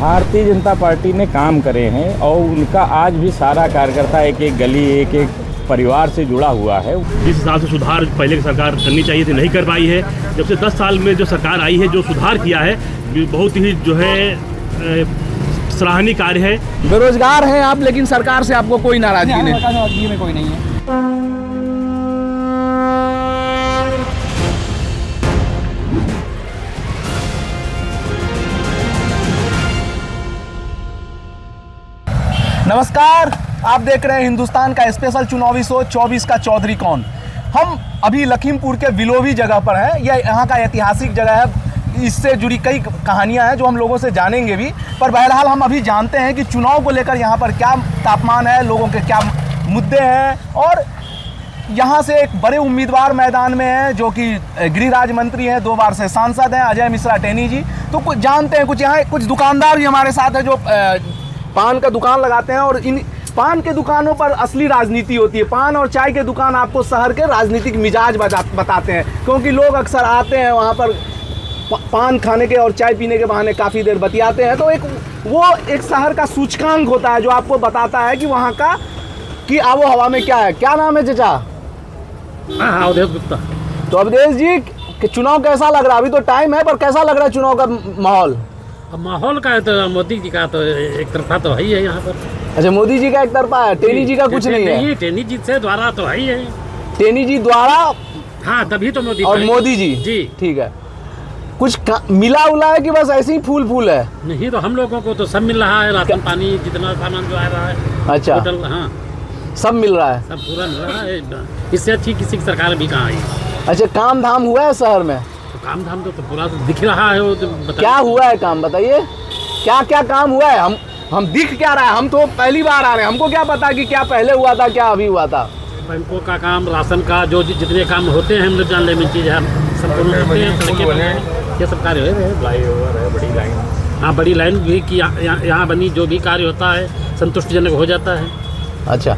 Bharatiya Janata party ने काम करे हैं और उनका आज भी सारा कार्यकर्ता एक एक गली एक एक परिवार से जुड़ा हुआ है। जिस हिसाब से सुधार पहले की सरकार करनी चाहिए थी नहीं कर पाई है। जब से 10 साल में जो सरकार आई है जो सुधार किया है बहुत ही जो है सराहनीय कार्य है। बेरोजगार हैं आप, लेकिन सरकार से आपको कोई नाराजगी नहीं? नाराजगी में कोई नहीं है। नमस्कार, आप देख रहे हैं हिंदुस्तान का स्पेशल चुनावी शो 24 का चौधरी कौन। हम अभी लखीमपुर के विलोवी जगह पर हैं। यह यहाँ का ऐतिहासिक जगह है। इससे जुड़ी कई कहानियां हैं जो हम लोगों से जानेंगे भी। पर बहरहाल हम अभी जानते हैं कि चुनाव को लेकर यहाँ पर क्या तापमान है, लोगों के क्या मुद्दे हैं। और यहाँ से एक बड़े उम्मीदवार मैदान में हैं जो कि गृहराज मंत्री हैं, 2 बार से सांसद हैं, अजय मिश्रा टेनी जी। तो कुछ जानते हैं, कुछ यहाँ कुछ दुकानदार भी हमारे साथ हैं जो पान का दुकान लगाते हैं। और इन पान के दुकानों पर असली राजनीति होती है। पान और चाय के दुकान आपको शहर के राजनीतिक मिजाज बताते हैं, क्योंकि लोग अक्सर आते हैं वहाँ पर पान खाने के और चाय पीने के बहाने काफ़ी देर बतियाते हैं। तो एक शहर का सूचकांक होता है जो आपको बताता है कि वहाँ का कि आबो हवा में क्या है। क्या नाम है चाचा? अवधेश गुप्ता। तो अवधेश जी, चुनाव कैसा लग रहा है? अभी तो टाइम है, पर कैसा लग रहा है चुनाव का माहौल? माहौल का है तो मोदी जी का तो एक तरफा तो है ही है यहाँ पर। अच्छा, मोदी जी का एक तरफा है, टेनी जी का कुछ नहीं है? टेनी जी से द्वारा तो है ही है। टेनी जी द्वारा, हाँ, तभी तो मोदी और मोदी जी जी ठीक है। कुछ मिला उला है कि बस ऐसे ही फूल है? नहीं, तो हम लोगों को तो सब मिल रहा है, राशन पानी जितना सामान जो आ रहा है। अच्छा, होटल, हाँ, सब मिल रहा है, सब पूरा मिल रहा है। इससे अच्छी किसी की सरकार भी कहाँ आई। अच्छा, काम धाम हुआ है शहर में? तो काम धाम तो पूरा तो दिख रहा है। वो तो क्या हुआ है काम, बताइए क्या क्या काम हुआ है? हम दिख क्या रहा है? हम तो पहली बार आ रहे हैं, हमको क्या पता कि क्या पहले हुआ था, क्या अभी हुआ था। बैंकों का काम, राशन का, जो जितने काम होते हैं हम लोग जान लेने चीज़ है, संपूर्ण होते हैं। सड़कें, ये सब कार्य हो रहे हैं। फ्लाईओवर है, बड़ी लाइन, हाँ, बड़ी लाइन भी कि यहाँ बनी, जो भी कार्य होता है संतुष्टिजनक हो जाता है। अच्छा,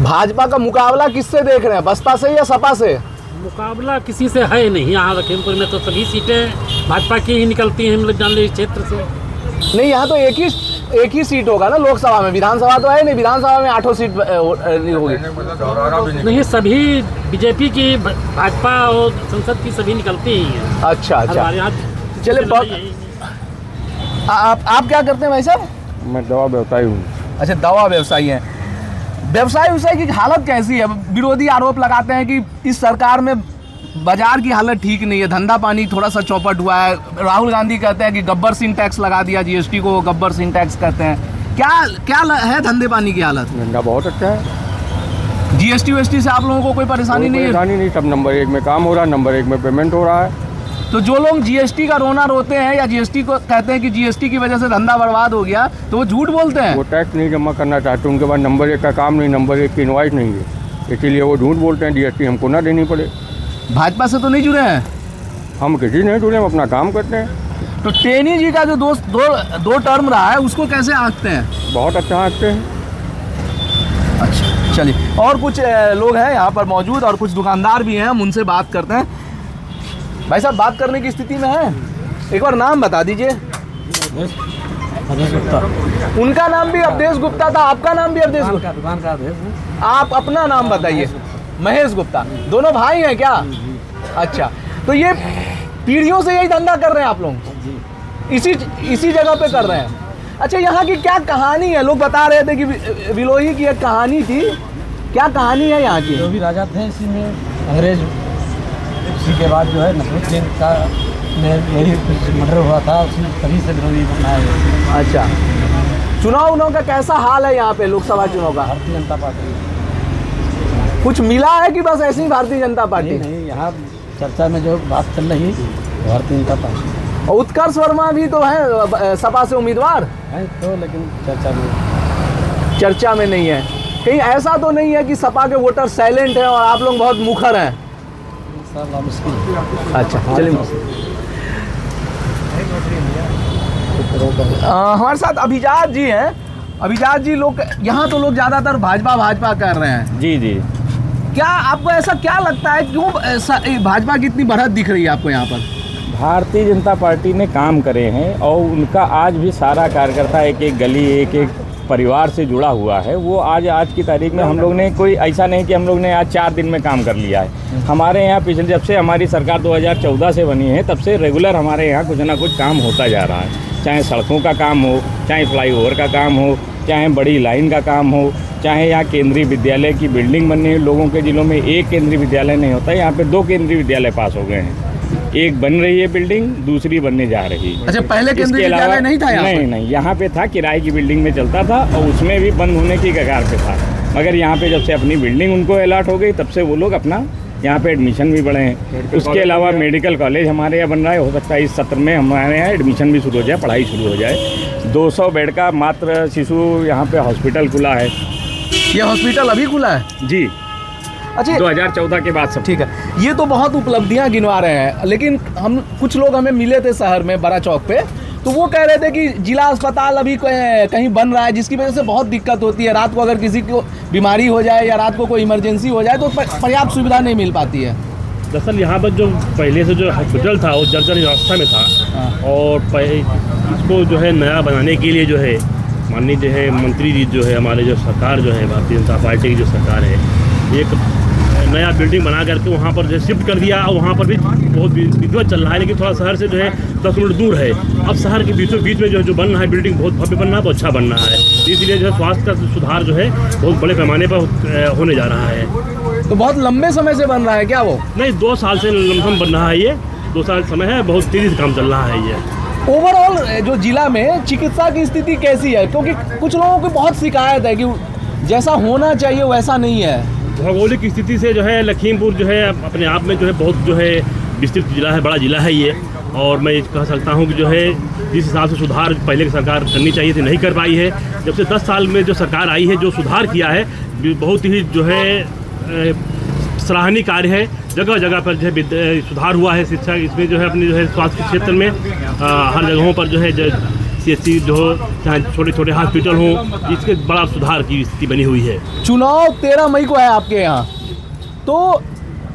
भाजपा का मुकाबला किससे देख रहे हैं, बसपा से या सपा से? मुकाबला किसी से है नहीं। यहाँ लखीमपुर में तो सभी सीटें भाजपा की ही निकलती हैं, हम लोग जान ले इस क्षेत्र से। नहीं, यहाँ तो एक ही सीट होगा ना लोकसभा में, विधानसभा तो है नहीं। विधानसभा में 8 सीट होगी। नहीं, सभी बीजेपी की, भाजपा और संसद की सभी निकलती ही हैं। अच्छा, चलिए, आप क्या करते हैं भाई साहब? मैं दवा व्यवसायी हूँ। अच्छा, दवा व्यवसायी हैं। व्यवसाय की हालत कैसी है? विरोधी आरोप लगाते हैं कि इस सरकार में बाजार की हालत ठीक नहीं है, धंधा पानी थोड़ा सा चौपट हुआ है। राहुल गांधी कहते हैं कि गब्बर सिंह टैक्स लगा दिया, जीएसटी को गब्बर सिंह टैक्स कहते हैं। क्या है धंधे पानी की हालत? धंधा बहुत अच्छा है। जीएसटी वेएसटी से आप लोगों को कोई परेशानी नहीं है? परेशानी नहीं, सब नंबर 1 में काम हो रहा है, नंबर 1 में पेमेंट हो रहा है। तो जो लोग जीएसटी का रोना रोते हैं या जीएसटी को कहते हैं कि जीएसटी की वजह से धंधा बर्बाद हो गया, तो वो झूठ बोलते हैं। वो टैक्स नहीं जमा करना चाहते, उनके पास नंबर 1 का काम नहीं, नंबर 1 की इनवॉइस नहीं है, इसीलिए वो झूठ बोलते हैं जीएसटी हमको ना देनी पड़े। भाजपा से तो नहीं जुड़े हैं? हम किसी नहीं जुड़े, हम अपना काम करते हैं। तो टेनी जी का जो दो टर्म रहा है उसको कैसे आंकते हैं? बहुत अच्छा आंकते हैं। अच्छा, चलिए, और कुछ लोग हैं यहाँ पर मौजूद और कुछ दुकानदार भी हैं, हम उनसे बात करते हैं। भाई साहब, बात करने की स्थिति में है? एक बार नाम बता दीजिए। अवधेश गुप्ता। उनका नाम भी अवधेश गुप्ता था, आपका नाम भी अवधेश गुप्ता? दुकान का अवधेश। आप अपना नाम बताइए। महेश गुप्ता। दोनों भाई हैं क्या? अच्छा, तो ये पीढ़ियों से यही धंधा कर रहे हैं आप लोग? इसी जगह पे कर रहे हैं? अच्छा, यहाँ की क्या कहानी है? लोग बता रहे थे कि विलोही की एक कहानी थी। क्या कहानी है यहाँ की? जो भी राजा थे इसी में अंग्रेज, उसी के बाद जो है नसरुद्दीन का यही मर्डर हुआ था, उसी तभी से विरोधी बनाया। अच्छा, चुनाव का कैसा हाल है यहाँ पे, लोकसभा चुनाव का? भारतीय जनता पार्टी। कुछ मिला है कि बस ऐसी भारतीय जनता पार्टी? नहीं, यहाँ चर्चा में जो बात चल रही भारतीय जनता पार्टी। और उत्कर्ष वर्मा भी तो है सपा से उम्मीदवार है, तो लेकिन चर्चा में नहीं है। कहीं ऐसा तो नहीं है कि सपा के वोटर साइलेंट हैं और आप लोग बहुत मुखर हैं? मुश्किल। अच्छा, चलिए। हमारे साथ अभिजात जी हैं। अभिजात जी, लोग यहाँ तो लोग ज़्यादातर भाजपा कर रहे हैं। जी जी। क्या आपको ऐसा क्या लगता है, क्यों भाजपा की इतनी बढ़त दिख रही है आपको यहाँ पर? भारतीय जनता पार्टी ने काम करे हैं और उनका आज भी सारा कार्यकर्ता एक एक गली एक एक परिवार से जुड़ा हुआ है। वो आज की तारीख में हम लोग ने कोई ऐसा नहीं कि हम लोग ने आज 4 दिन में काम कर लिया है। हमारे यहाँ पिछले जब से हमारी सरकार 2014 से बनी है तब से रेगुलर हमारे यहाँ कुछ ना कुछ काम होता जा रहा है, चाहे सड़कों का काम हो, चाहे फ्लाईओवर का काम हो, चाहे बड़ी लाइन का काम हो, चाहे यहाँ केंद्रीय विद्यालय की बिल्डिंग बननी है। लोगों के जिलों में एक केंद्रीय विद्यालय नहीं होता, यहाँ पे 2 केंद्रीय विद्यालय पास हो गए हैं। एक बन रही है बिल्डिंग, दूसरी बनने जा रही है। अच्छा, पहले केंद्रीय विद्यालय नहीं था यहाँ? नहीं, यहाँ पे था, किराए की बिल्डिंग में चलता था और उसमें भी बंद होने की कगार पे था। मगर यहाँ पे जब से अपनी बिल्डिंग उनको अलॉट हो गई तब से वो लोग अपना यहाँ पे एडमिशन भी बढ़े हैं। उसके अलावा मेडिकल कॉलेज हमारे यहाँ बन रहा है, हो सकता है इस सत्र में हमारे यहाँ एडमिशन भी शुरू हो जाए, पढ़ाई शुरू हो जाए। 200 बेड का मात्र शिशु यहाँ पे हॉस्पिटल खुला है। ये हॉस्पिटल अभी खुला है जी? अच्छा, 2014 के बाद सब ठीक है। ये तो बहुत उपलब्धियां गिनवा रहे हैं, लेकिन हम कुछ लोग हमें मिले थे शहर में बड़ा चौक पे, तो वो कह रहे थे कि जिला अस्पताल अभी कहीं बन रहा है जिसकी वजह से बहुत दिक्कत होती है। रात को अगर किसी को बीमारी हो जाए या रात को कोई इमरजेंसी हो जाए तो पर्याप्त सुविधा नहीं मिल पाती है। दरअसल यहाँ पर जो पहले से जो हॉस्पिटल था वो जर्जर अवस्था में था और इसको जो है नया बनाने के लिए जो है माननीय जो है मंत्री जी जो है हमारे जो सरकार जो है भारतीय जनता पार्टी की जो सरकार है एक नया बिल्डिंग बना करके वहाँ पर जो शिफ्ट कर दिया और वहाँ पर भी बहुत विधिवत चल रहा है, लेकिन थोड़ा शहर से जो है 10 मिनट दूर है। अब शहर के बीचों बीच में जो बन रहा है बिल्डिंग बहुत भव्य बन रहा है, बहुत अच्छा बन रहा है। इसलिए जो है स्वास्थ्य का सुधार जो है बहुत बड़े पैमाने पर होने जा रहा है। तो बहुत लंबे समय से बन रहा है क्या वो? नहीं, 2 साल से लमसम बन रहा है ये, 2 साल समय है, बहुत तेज़ी से काम चल रहा है ये। ओवरऑल जो जिला में चिकित्सा की स्थिति कैसी है? क्योंकि कुछ लोगों की बहुत शिकायत है कि जैसा होना चाहिए वैसा नहीं है। भौगोलिक स्थिति से जो है लखीमपुर जो है अपने आप में जो है बहुत जो है विस्तृत जिला है, बड़ा जिला है ये। और मैं कह सकता हूँ कि जो है जिस हिसाब से सुधार पहले की सरकार करनी चाहिए थी नहीं कर पाई है। जब से 10 साल में जो सरकार आई है जो सुधार किया है बहुत ही जो है सराहनीय कार्य है। जगह जगह पर जो है सुधार हुआ है। शिक्षा इसमें जो है अपने जो है स्वास्थ्य के क्षेत्र में हर जगहों पर जो है CHC जो हो चाहे छोटे छोटे हॉस्पिटल हों, इसके बड़ा सुधार की स्थिति बनी हुई है। चुनाव 13 मई को है आपके यहाँ, तो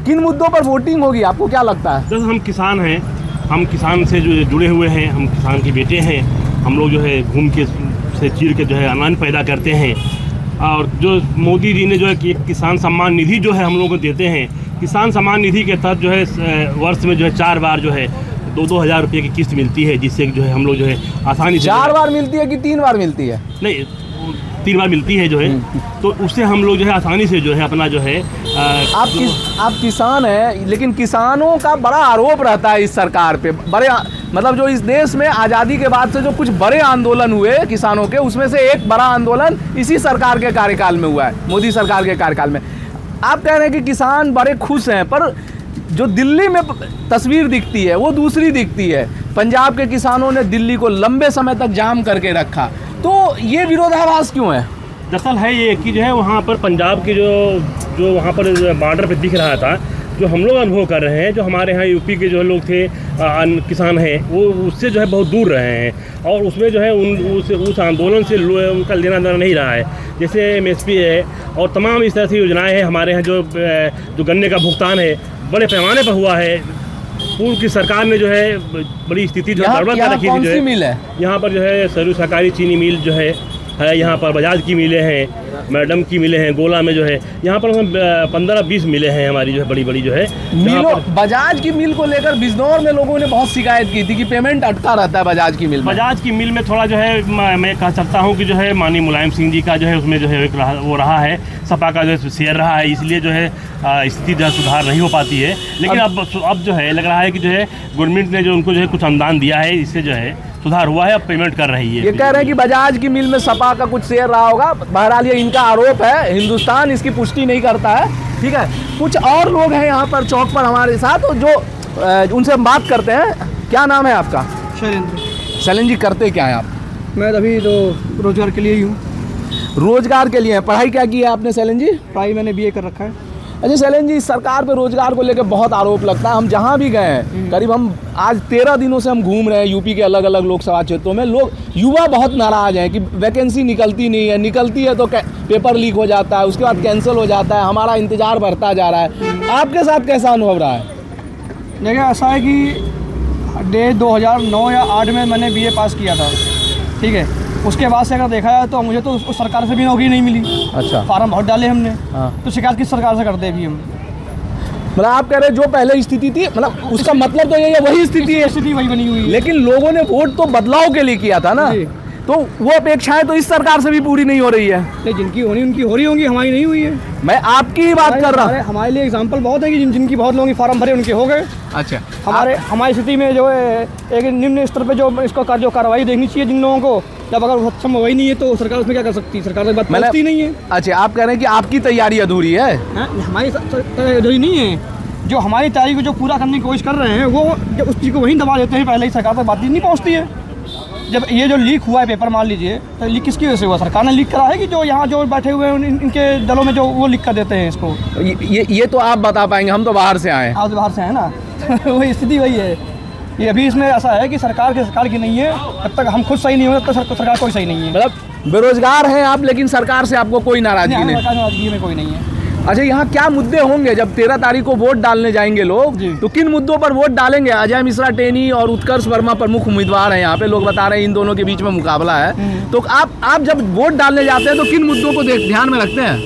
किन मुद्दों पर वोटिंग होगी आपको क्या लगता है? जैसे हम किसान हैं, हम किसान से जुड़े हुए हैं, हम किसान के बेटे हैं। हम लोग जो है घूम के से चीर के जो है अनाज पैदा करते हैं। और जो मोदी जी ने जो है कि किसान सम्मान निधि जो है हम लोग को देते हैं, किसान सम्मान निधि के तहत जो है वर्ष में जो है 4 बार जो है 2-2 हज़ार रुपये की किस्त मिलती है, जिससे जो है हम लोग जो है आसानी से 4 बार मिलती है कि 3 बार मिलती है? नहीं, 3 बार मिलती है जो है, तो उससे हम लोग जो है आसानी से जो है अपना जो है आप किसान हैं, लेकिन किसानों का बड़ा आरोप रहता है इस सरकार पे। बड़े मतलब जो इस देश में आज़ादी के बाद से जो कुछ बड़े आंदोलन हुए किसानों के, उसमें से एक बड़ा आंदोलन इसी सरकार के कार्यकाल में हुआ है, मोदी सरकार के कार्यकाल में। आप कह रहे हैं कि किसान बड़े खुश हैं, पर जो दिल्ली में तस्वीर दिखती है वो दूसरी दिखती है। पंजाब के किसानों ने दिल्ली को लंबे समय तक जाम करके रखा, तो ये विरोधाभास क्यों है? दरअसल है ये कि जो है वहाँ पर पंजाब की जो वहाँ पर बॉर्डर पे दिख रहा था, जो हम लोग अनुभव कर रहे हैं, जो हमारे यहाँ यूपी के जो लोग थे किसान हैं, वो उससे जो है बहुत दूर रहे हैं और उसमें जो है उस आंदोलन से उनका लेना देना नहीं रहा है। जैसे MSP है और तमाम इस तरह से योजनाएं हैं हमारे यहाँ, जो गन्ने का भुगतान है बड़े पैमाने पर हुआ है। पूर्व की सरकार ने जो है बड़ी स्थिति जो गड़बड़ कर रखी थी। जो है यहाँ पर जो है सरयू सहकारी चीनी मिल जो है यहाँ पर बजाज की मिलें हैं, मैडम की मिलें हैं, गोला में जो है यहाँ पर 15-20 मिलें हैं हमारी जो है बड़ी बड़ी जो है मिलों। बजाज की मिल को लेकर बिजनौर में लोगों ने बहुत शिकायत की थी कि पेमेंट अटका रहता है बजाज की मिल में। बजाज की मिल में थोड़ा जो है मैं कह सकता हूँ कि जो है माननीय मुलायम सिंह जी का जो है उसमें जो है वो रहा है, सपा का जो है शेयर रहा है, इसलिए जो है स्थिति जो है सुधार नहीं हो पाती है। लेकिन अब जो है लग रहा है कि जो है गवर्नमेंट ने जो उनको जो है कुछ अनुदान दिया है, इससे जो है सुधार हुआ है, अब पेमेंट कर रही है। ये कह रहे हैं कि बजाज की मिल में सपा का कुछ शेयर रहा होगा। बहरहाल ये इनका आरोप है, हिंदुस्तान इसकी पुष्टि नहीं करता है। ठीक है, कुछ और लोग हैं यहाँ पर चौक पर हमारे साथ, जो उनसे हम बात करते हैं। क्या नाम है आपका? शैलेंद्र। शैलेंद्र जी, करते क्या हैं आप? मैं अभी तो रोजगार के लिए ही हूँ। रोजगार के लिए? पढ़ाई क्या की है आपने शैलेंद्र जी? पढ़ाई मैंने BA कर रखा है। अच्छा शैलेंद्र जी, सरकार पे रोजगार को लेकर बहुत आरोप लगता है। हम जहाँ भी गए हैं, करीब हम आज 13 दिनों से हम घूम रहे हैं यूपी के अलग अलग लोकसभा क्षेत्रों में, लोग युवा बहुत नाराज हैं कि वैकेंसी निकलती नहीं है, निकलती है तो पेपर लीक हो जाता है, उसके बाद कैंसिल हो जाता है, हमारा इंतजार बढ़ता जा रहा है। आपके साथ कैसा अनुभव रहा है? देखिए ऐसा है कि डेट 2009 या 8 में मैंने बीए पास किया था, ठीक है। उसके बाद से अगर देखा जाए तो मुझे तो उस सरकार से भी नौकरी नहीं मिली। अच्छा। फार्म बहुत डाले हमने, हाँ। तो शिकायत किस सरकार से करते अभी हम? मतलब आप कह रहे हैं जो पहले स्थिति थी, मतलब उसका मतलब तो ये है वही स्थिति है, स्थिति वही बनी हुई है। लेकिन लोगों ने वोट तो बदलाव के लिए किया था ना, जी। तो वो अपेक्षाएं तो इस सरकार से भी पूरी नहीं हो रही है। नहीं, जिनकी होनी उनकी हो रही होंगी, हमारी नहीं हुई है। मैं आपकी ही बात कर रहा हूँ। हमारे लिए एग्जाम्पल बहुत है कि जिनकी बहुत लोगों की फार्म भरे उनके हो गए। अच्छा। हमारी स्थिति में जो है एक निम्न स्तर पे जो इसको जो कार्रवाई देखनी चाहिए जिन लोगों को, जब अगर सक्षम हो ही नहीं है तो सरकार उसमें क्या कर सकती है? सरकार से बात पहुंचती नहीं है। अच्छा, आप कह रहे हैं कि आपकी तैयारी अधूरी है? हमारी अधूरी नहीं है। जो हमारी तैयारी को जो पूरा करने की कोशिश कर रहे हैं वो जब उस चीज़ को वहीं दबा देते हैं, पहले ही सरकार तक बातचीत नहीं पहुँचती है। जब ये जो लीक हुआ है पेपर, मान लीजिए, तो लीक किसकी वजह से हुआ? सरकार ने लीक करा है कि जो यहाँ जो बैठे हुए हैं इनके दलों में जो वो लीक कर देते हैं इसको? ये तो आप बता पाएंगे, हम तो बाहर से आए हैं। आप बाहर से हैं ना। वही स्थिति वही है। ये अभी इसमें ऐसा है कि सरकार की नहीं है, जब तक हम खुद सही नहीं होंगे तब तक सरकार कोई सही नहीं है। मतलब बेरोजगार हैं आप, लेकिन सरकार से आपको कोई नाराजगी नहीं? सरकार नाराजगी में कोई नहीं है। अच्छा, यहाँ क्या मुद्दे होंगे जब 13 तारीख को वोट डालने जाएंगे लोग, तो किन मुद्दों पर वोट डालेंगे? अजय मिश्रा टेनी और उत्कर्ष वर्मा प्रमुख उम्मीदवार हैं यहाँ पे, लोग बता रहे हैं इन दोनों के बीच में मुकाबला है। तो आप जब वोट डालने जाते हैं तो किन मुद्दों को ध्यान में रखते हैं?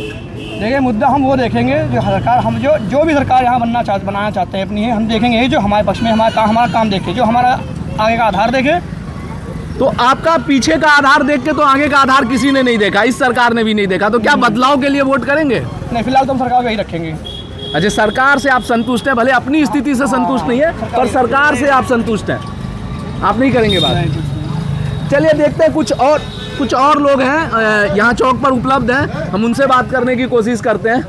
देखिए, मुद्दा हम वो देखेंगे जो सरकार, हम जो भी सरकार यहाँ बनाना चाहते हैं अपनी है, हम देखेंगे जो हमारे पक्ष में हमारा काम देखे, जो हमारा आगे का आधार देखे। तो आपका पीछे का आधार देख के तो आगे का आधार किसी ने नहीं देखा, इस सरकार ने भी नहीं देखा, तो क्या बदलाव के लिए वोट करेंगे? नहीं, फिलहाल तो हम सरकार को यही रखेंगे। अच्छा, सरकार से आप संतुष्ट हैं, भले अपनी स्थिति से संतुष्ट नहीं है, पर सरकार से आप संतुष्ट हैं, आप नहीं करेंगे बात? चलिए देखते हैं, कुछ और लोग हैं यहाँ चौक पर उपलब्ध हैं, हम उनसे बात करने की कोशिश करते हैं।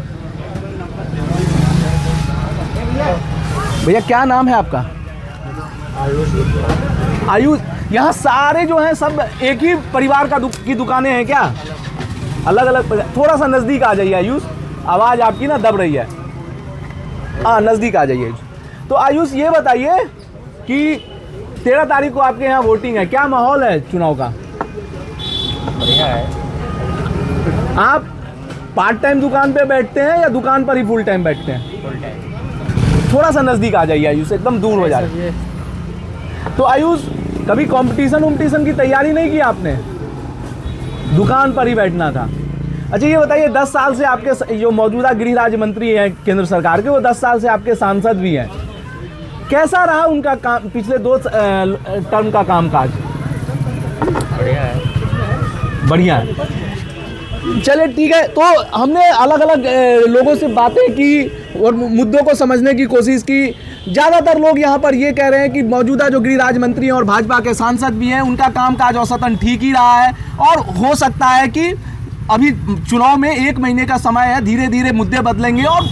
भैया, क्या नाम है आपका? आयुष। यहाँ सारे जो हैं सब एक ही परिवार की दुकानें हैं क्या? अलग अलग? थोड़ा सा नज़दीक आ जाइए आयुष, आवाज़ आपकी ना दब रही है। हाँ, नज़दीक आ जाइए। तो आयुष, ये बताइए कि 13 तारीख को आपके यहाँ वोटिंग है, क्या माहौल है चुनाव का? बढ़िया है। आप पार्ट टाइम दुकान पे बैठते हैं या दुकान पर ही फुल टाइम बैठते हैं? Full time. थोड़ा सा नज़दीक आ जाइए आयुष, एकदम दूर हो जाए। तो आयुष, कभी कंपटीशन की तैयारी नहीं की आपने? दुकान पर ही बैठना था। अच्छा, ये बताइए, 10 साल से आपके जो मौजूदा गृह राज्य मंत्री हैं केंद्र सरकार के, वो 10 साल से आपके सांसद भी हैं, कैसा रहा उनका काम, पिछले 2 टर्म का कामकाज? बढ़िया है। बढ़िया है। चलिए ठीक है, तो हमने अलग अलग लोगों से बातें की और मुद्दों को समझने की कोशिश की। ज़्यादातर लोग यहाँ पर ये कह रहे हैं कि मौजूदा जो गृह राज्य मंत्री हैं और भाजपा के सांसद भी हैं, उनका कामकाज औसतन ठीक ही रहा है, और हो सकता है कि अभी चुनाव में 1 महीने का समय है, धीरे धीरे मुद्दे बदलेंगे और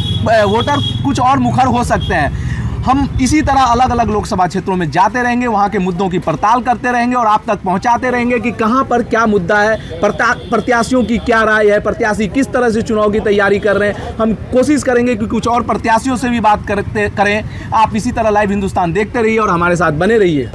वोटर कुछ और मुखर हो सकते हैं। हम इसी तरह अलग अलग लोकसभा क्षेत्रों में जाते रहेंगे, वहाँ के मुद्दों की पड़ताल करते रहेंगे और आप तक पहुँचाते रहेंगे कि कहाँ पर क्या मुद्दा है, प्रत्याशियों की क्या राय है, प्रत्याशी किस तरह से चुनाव की तैयारी कर रहे हैं। हम कोशिश करेंगे कि कुछ और प्रत्याशियों से भी बात करें। आप इसी तरह लाइव हिंदुस्तान देखते रहिए और हमारे साथ बने रहिए।